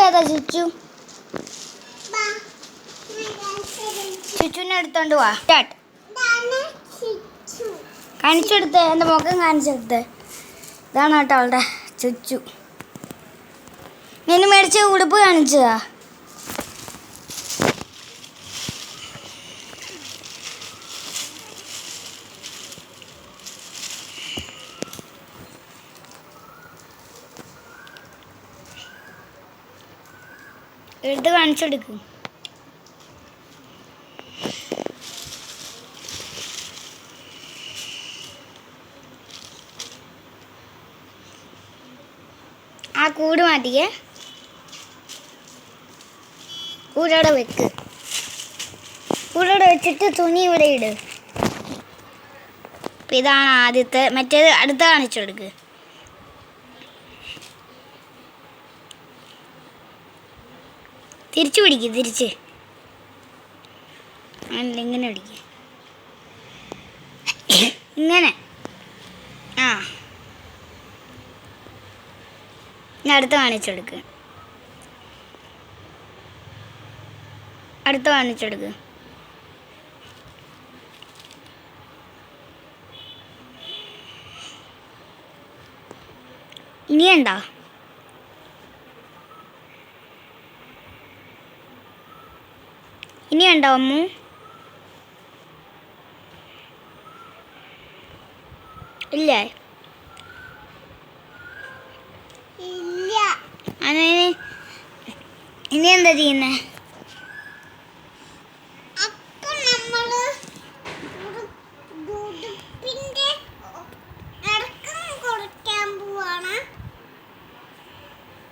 ഏതാ ചുച്ചു? ചുച്ചുവിനെ എടുത്തോണ്ട് വാ. കാണിച്ചെടുത്തേ, എൻ്റെ മുഖം കാണിച്ചെടുത്തേ. ഇതാണ് കേട്ടോ അവളുടെ ചുച്ചു. നിന്നെ മേടിച്ച ഉടുപ്പ് കാണിച്ചതാ. എടുത്ത് കാണിച്ചെടുക്കും. ആ കൂട് മാറ്റിക്കേ. കൂടവിടെ വെക്ക്. കൂടവിടെ വെച്ചിട്ട് തുണി ഇവിടെ ഇട്. അപ്പം ഇതാണ് ആദ്യത്തെ. മറ്റേത് അടുത്ത കാണിച്ചെടുക്ക്. തിരിച്ചു പിടിക്ക്. തിരിച്ച് അല്ല, ഇങ്ങനെ പിടിക്ക്. ഇങ്ങനെ. ആ, ഞാൻ അടുത്ത കാണിച്ചെടുക്ക്. അടുത്ത കാണിച്ചെടുക്ക്. ഇനിയുണ്ടോ? ഇനിയുണ്ടോ അമ്മു? ഇല്ലേ? ഇനി എന്താ ചെയ്യുന്നേ?